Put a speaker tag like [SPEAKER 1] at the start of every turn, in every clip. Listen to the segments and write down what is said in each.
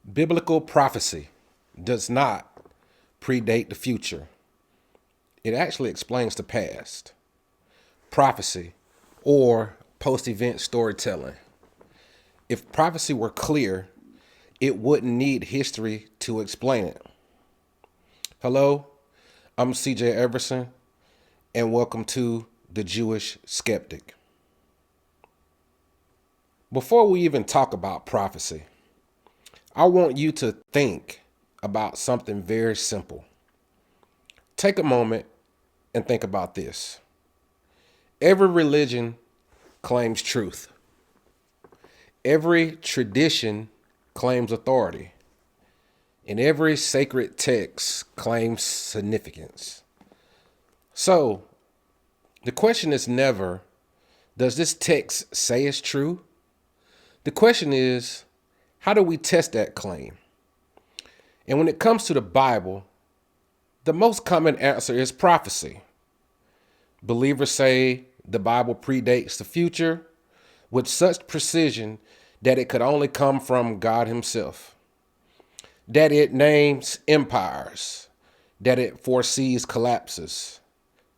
[SPEAKER 1] Biblical prophecy does not predate the future. It actually explains the past. Prophecy, or post-event storytelling. If prophecy were clear, it wouldn't need history to explain it. Hello, I'm CJ Everson, and welcome to The Jewish Skeptic. Before we even talk about prophecy, I want you to think about something very simple. Take a moment and think about this. Every religion claims truth. Every tradition claims authority. And every sacred text claims significance. So, the question is never, does this text say it's true? The question is, how do we test that claim? And when it comes to the Bible, the most common answer is prophecy. Believers say the Bible predates the future with such precision that it could only come from God Himself. That it names empires, that it foresees collapses,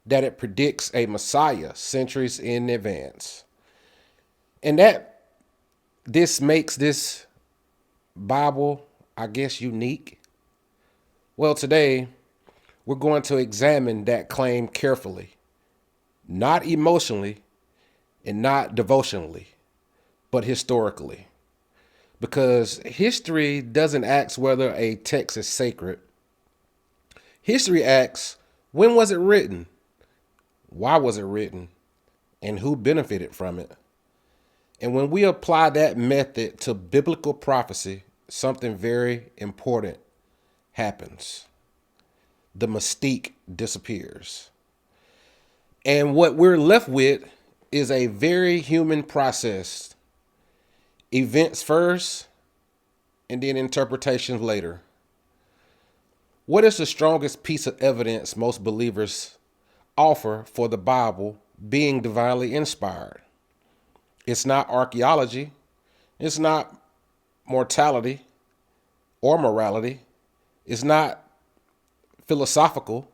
[SPEAKER 1] that it predicts a Messiah centuries in advance. And that this makes this Bible, I guess, unique. Well, today we're going to examine that claim carefully, not emotionally and not devotionally, but historically. Because history doesn't ask whether a text is sacred. History asks, when was it written? Why was it written? And who benefited from it? And when we apply that method to biblical prophecy, something very important happens. The mystique disappears. And what we're left with is a very human process. Events first, and then interpretations later. What is the strongest piece of evidence most believers offer for the Bible being divinely inspired? It's not archaeology. It's not mortality or morality. It's not philosophical.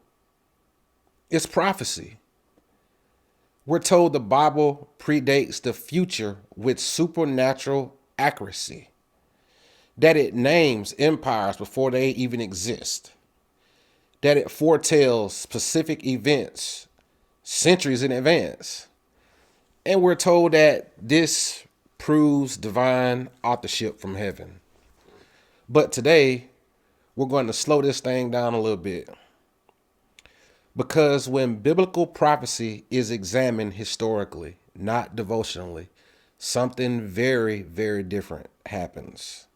[SPEAKER 1] It's prophecy. We're told the Bible predates the future with supernatural accuracy, that it names empires before they even exist, that it foretells specific events centuries in advance. And we're told that this proves divine authorship from heaven. But today, we're going to slow this thing down a little bit. Because when biblical prophecy is examined historically, not devotionally, something very, very different happens.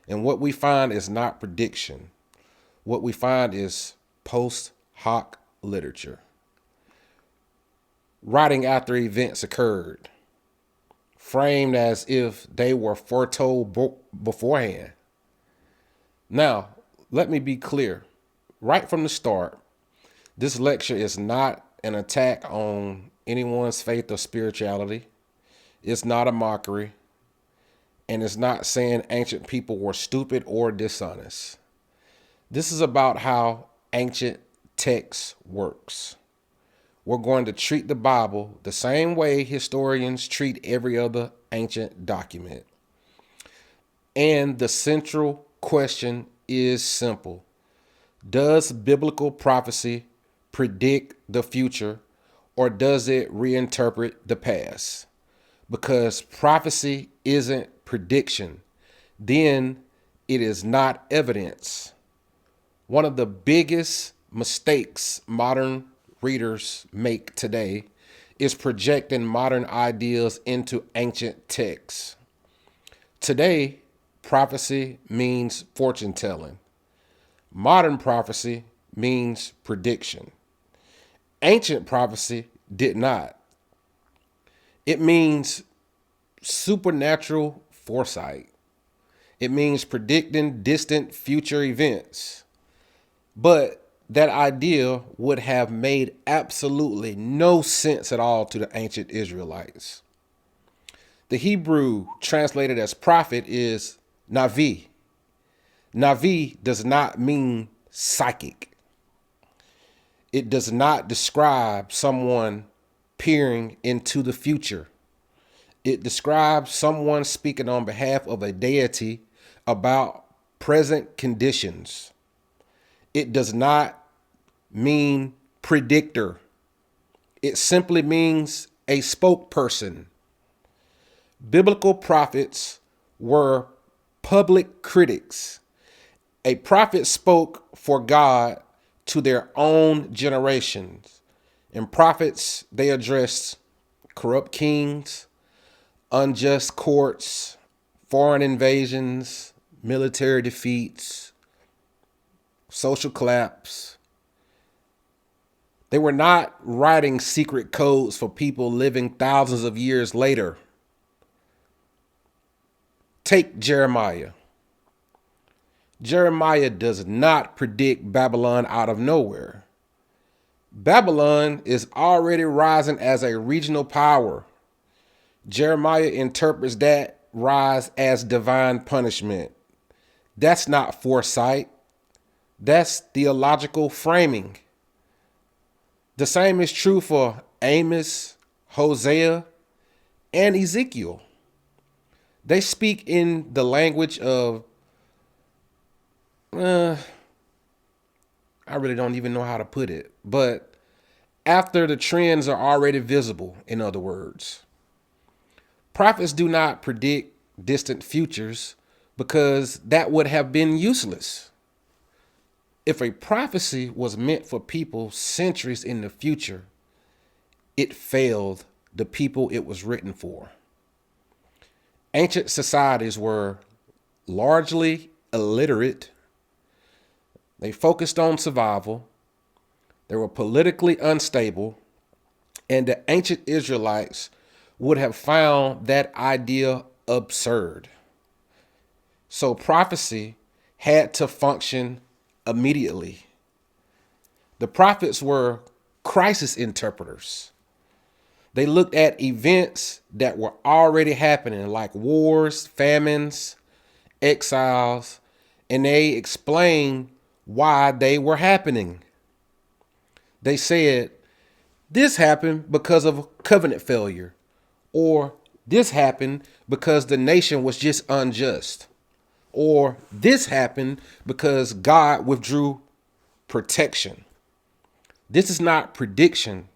[SPEAKER 1] And what we find is not prediction. What we find is post hoc literature. Writing after events occurred, framed as if they were foretold beforehand. Now, let me be clear. Right from the start, this lecture is not an attack on anyone's faith or spirituality. It's not a mockery. And it's not saying ancient people were stupid or dishonest. This is about how ancient text works. We're going to treat the Bible the same way historians treat every other ancient document. And the central question is simple. Does biblical prophecy predict the future, or does it reinterpret the past? Because prophecy isn't prediction, then it is not evidence. One of the biggest mistakes modern readers make today is projecting modern ideas into ancient texts. Today, prophecy means fortune telling. Modern prophecy means prediction. Ancient prophecy did not. It means supernatural foresight. It means predicting distant future events. But that idea would have made absolutely no sense at all to the ancient Israelites. The Hebrew translated as prophet is Navi. Navi does not mean psychic. It does not describe someone peering into the future. It describes someone speaking on behalf of a deity about present conditions. It does not mean predictor. It simply means a spokesperson. Biblical prophets were public critics. A prophet spoke for God to their own generations. And prophets, they addressed corrupt kings, unjust courts, foreign invasions, military defeats, social collapse. They were not writing secret codes for people living thousands of years later. Take Jeremiah. Jeremiah does not predict Babylon out of nowhere. Babylon is already rising as a regional power. Jeremiah interprets that rise as divine punishment. That's not foresight. That's theological framing. The same is true for Amos, Hosea, and Ezekiel. They speak in the language of, I really don't even know how to put it, but after the trends are already visible, in other words. Prophets do not predict distant futures because that would have been useless. If a prophecy was meant for people centuries in the future, it failed the people it was written for. Ancient societies were largely illiterate. They focused on survival. They were politically unstable. And the ancient Israelites would have found that idea absurd. So prophecy had to function immediately. The prophets were crisis interpreters. They looked at events that were already happening, like wars, famines, exiles, and they explained why they were happening. They said, this happened because of covenant failure, or this happened because the nation was just unjust, or this happened because God withdrew protection. This is not prediction.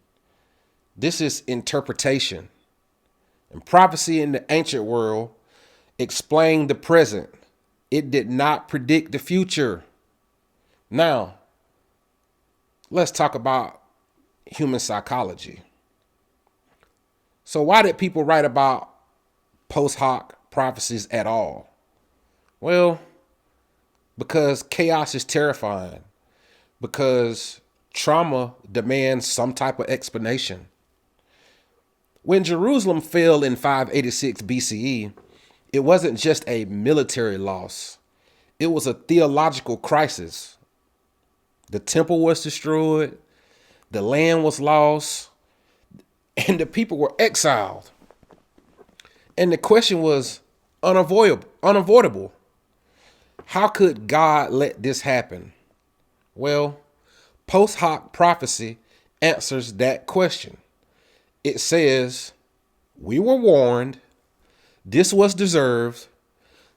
[SPEAKER 1] This is interpretation. And prophecy in the ancient world explained the present. It did not predict the future. Now, let's talk about human psychology. So why did people write about post hoc prophecies at all? Well, because chaos is terrifying, because trauma demands some type of explanation. When Jerusalem fell in 586 BCE, it wasn't just a military loss. It was a theological crisis. The temple was destroyed, the land was lost, and the people were exiled. And the question was unavoidable. How could God let this happen? Well, post hoc prophecy answers that question. It says, we were warned, this was deserved,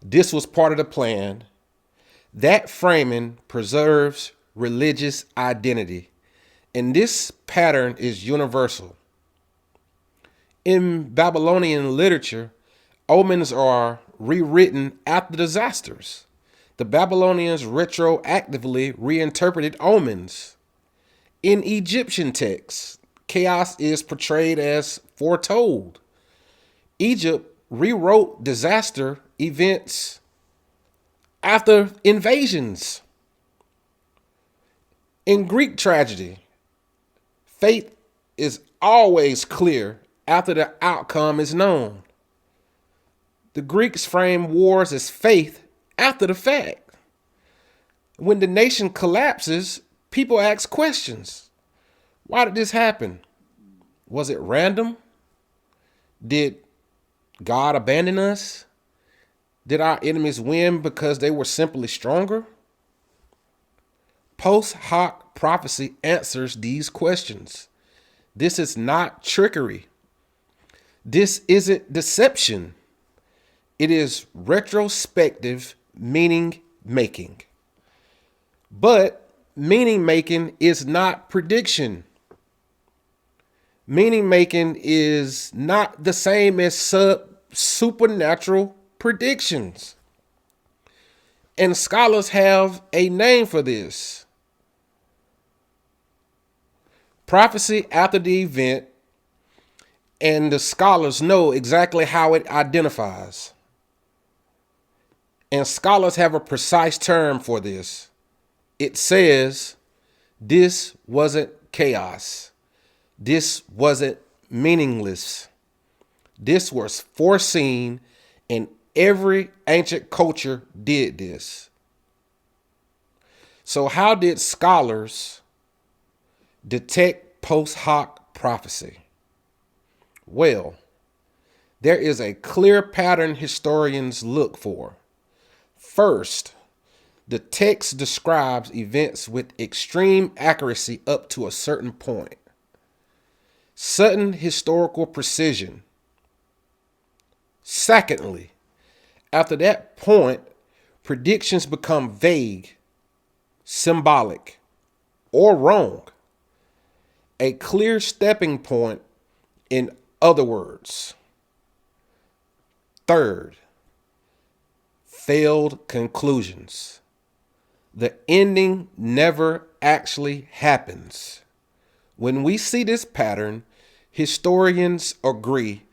[SPEAKER 1] this was part of the plan. That framing preserves religious identity, and this pattern is universal. In Babylonian literature, omens are rewritten after disasters. The Babylonians retroactively reinterpreted omens. In Egyptian texts, chaos is portrayed as foretold. Egypt rewrote disaster events after invasions. In Greek tragedy, fate is always clear after the outcome is known. The Greeks framed wars as faith after the fact. When the nation collapses, people ask questions. Why did this happen? Was it random? Did God abandon us? Did our enemies win because they were simply stronger? Post hoc prophecy answers these questions. This is not trickery. This isn't deception. It is retrospective meaning making. But meaning making is not prediction. Meaning making is not the same as supernatural predictions. And scholars have a name for this. Prophecy after the event, and the scholars know exactly how it identifies. And scholars have a precise term for this. It says, this wasn't chaos. This wasn't meaningless. This was foreseen, and every ancient culture did this. So how did scholars detect post hoc prophecy? Well, there is a clear pattern historians look for. First, the text describes events with extreme accuracy up to a certain point. Sudden historical precision. Secondly, after that point, predictions become vague, symbolic, or wrong. A clear stepping point, in other words. Third, failed conclusions. The ending never actually happens. When we see this pattern, historians agree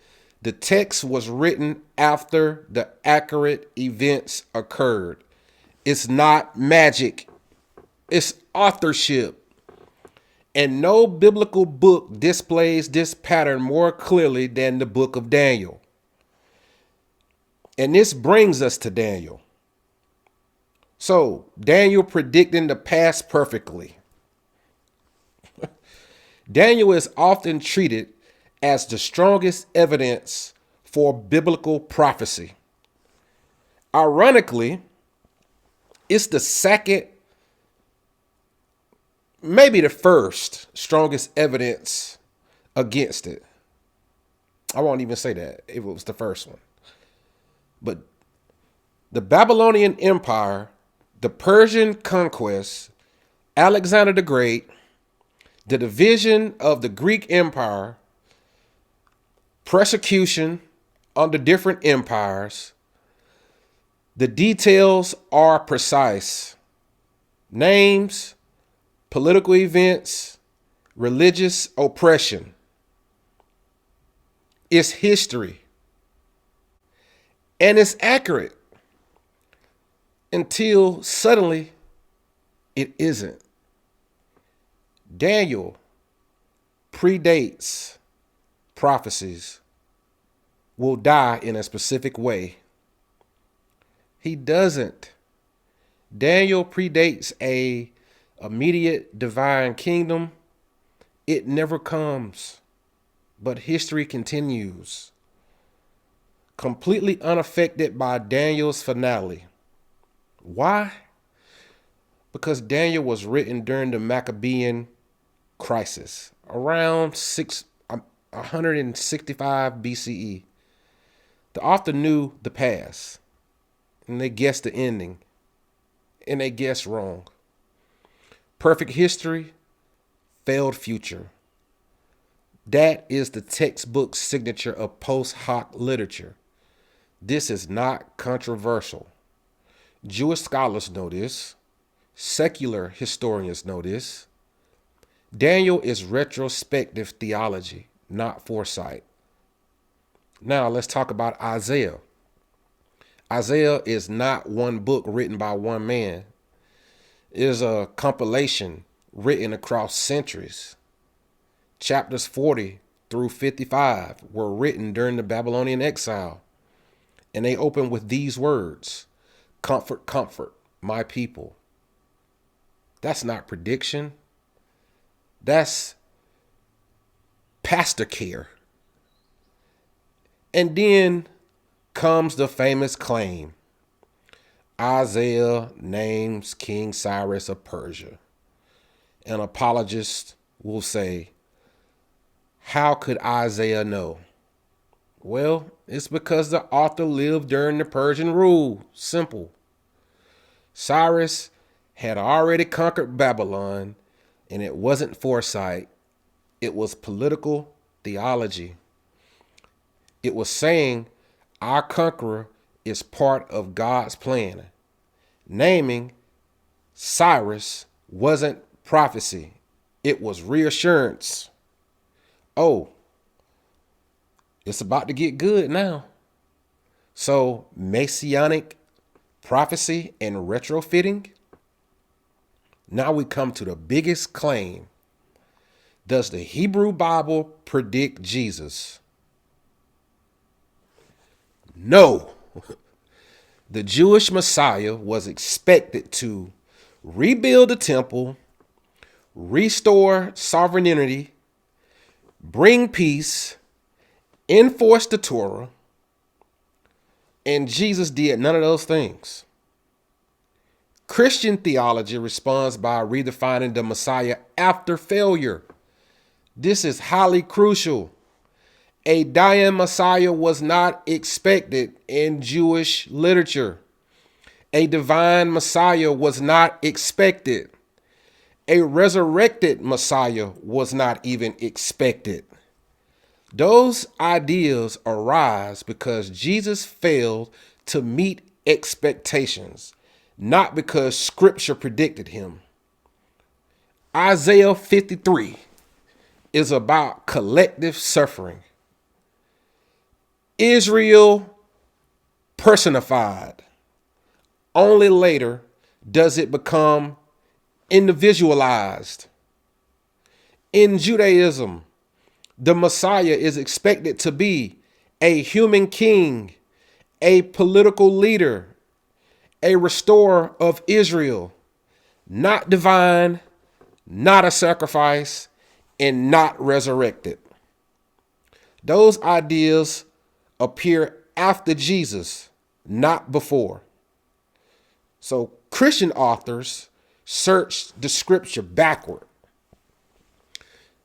[SPEAKER 1] the text was written after the accurate events occurred. It's not magic. It's authorship. And no biblical book displays this pattern more clearly than the book of Daniel. And this brings us to Daniel. So, Daniel predicting the past perfectly. Daniel is often treated as the strongest evidence for biblical prophecy. Ironically, it's the second, maybe the first strongest evidence against it. I won't even say that if it was the first one. But the Babylonian Empire, the Persian conquest, Alexander the Great, the division of the Greek Empire, persecution under different empires. The details are precise. Names, political events, religious oppression. It's history. And it's accurate until suddenly it isn't. Daniel predates prophecies, will die in a specific way. He doesn't. Daniel predates a immediate divine kingdom. It never comes, but history continues. Completely unaffected by Daniel's finale. Why? Because Daniel was written during the Maccabean crisis, around 165 BCE. The author knew the past, and they guessed the ending, and they guessed wrong. Perfect history, failed future. That is the textbook signature of post hoc literature. This is not controversial. Jewish scholars know this. Secular historians know this. Daniel is retrospective theology, not foresight. Now let's talk about Isaiah. Isaiah is not one book written by one man. It is a compilation written across centuries. Chapters 40 through 55 were written during the Babylonian exile, and they open with these words: "Comfort, comfort, my people." That's not prediction. That's pastor care. And then comes the famous claim: Isaiah names King Cyrus of Persia. An apologist will say, how could Isaiah know? Well, it's because the author lived during the Persian rule. Simple. Cyrus had already conquered Babylon, and it wasn't foresight, it was political theology. It was saying our conqueror is part of God's plan. Naming Cyrus wasn't prophecy, it was reassurance. Oh, it's about to get good now. So, messianic prophecy and retrofitting. Now we come to the biggest claim. Does the Hebrew Bible predict Jesus? No. The Jewish Messiah was expected to rebuild the temple, restore sovereignty, bring peace, enforce the Torah, and Jesus did none of those things. Christian theology responds by redefining the Messiah after failure. This is highly crucial. A dying Messiah was not expected in Jewish literature. A divine Messiah was not expected. A resurrected Messiah was not even expected. Those ideas arise because Jesus failed to meet expectations, not because Scripture predicted him. Isaiah 53 is about collective suffering. Israel personified. Only later does it become individualized. In Judaism, the Messiah is expected to be a human king, a political leader, a restorer of Israel, not divine, not a sacrifice, and not resurrected. Those ideas appear after Jesus, not before. So Christian authors search the scripture backward.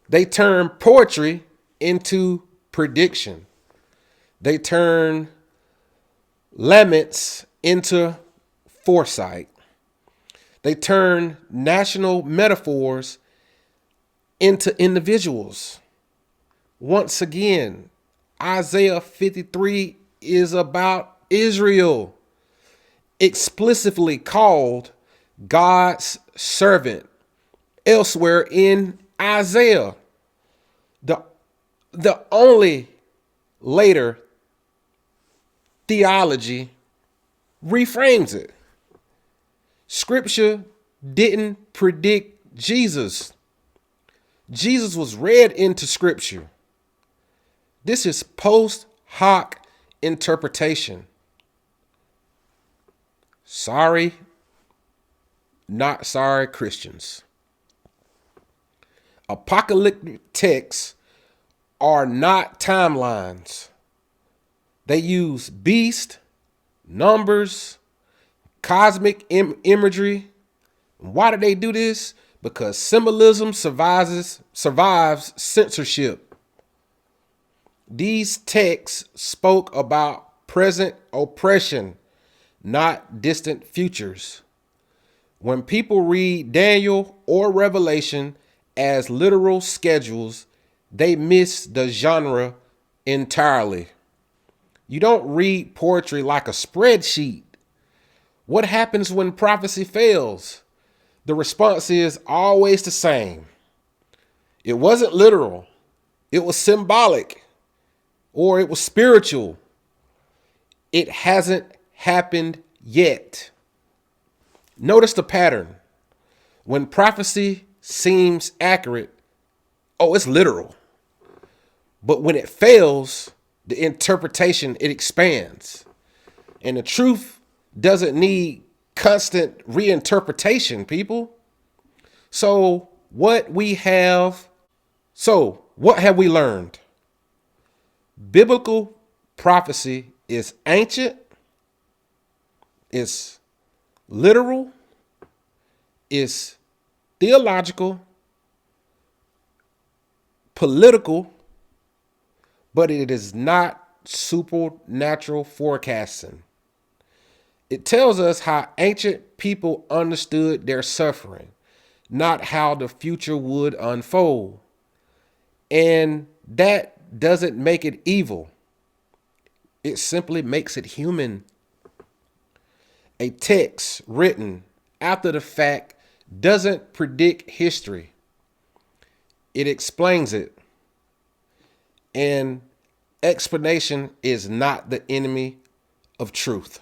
[SPEAKER 1] They turn poetry into prediction. They turn laments into foresight. They turn national metaphors into individuals. Once again, Isaiah 53 is about Israel, explicitly called God's servant elsewhere in Isaiah. The only later theology reframes it. Scripture didn't predict Jesus. Jesus was read into Scripture. This is post hoc interpretation. Sorry, not sorry, Christians. Apocalyptic texts are not timelines. They use beast, numbers, cosmic imagery. Why do they do this? Because symbolism survives censorship. These texts spoke about present oppression, not distant futures. When people read Daniel or Revelation as literal schedules, they miss the genre entirely. You don't read poetry like a spreadsheet. What happens when prophecy fails? The response is always the same. It wasn't literal. It was symbolic, or it was spiritual. It hasn't happened yet. Notice the pattern. When prophecy seems accurate, oh, it's literal. But when it fails, the interpretation, it expands. And the truth doesn't need constant reinterpretation, people. So what have we learned? Biblical prophecy is ancient, it's literal, it's theological, political, but it is not supernatural forecasting. It tells us how ancient people understood their suffering, not how the future would unfold. And that doesn't make it evil. It simply makes it human. A text written after the fact doesn't predict history. It explains it. And explanation is not the enemy of truth.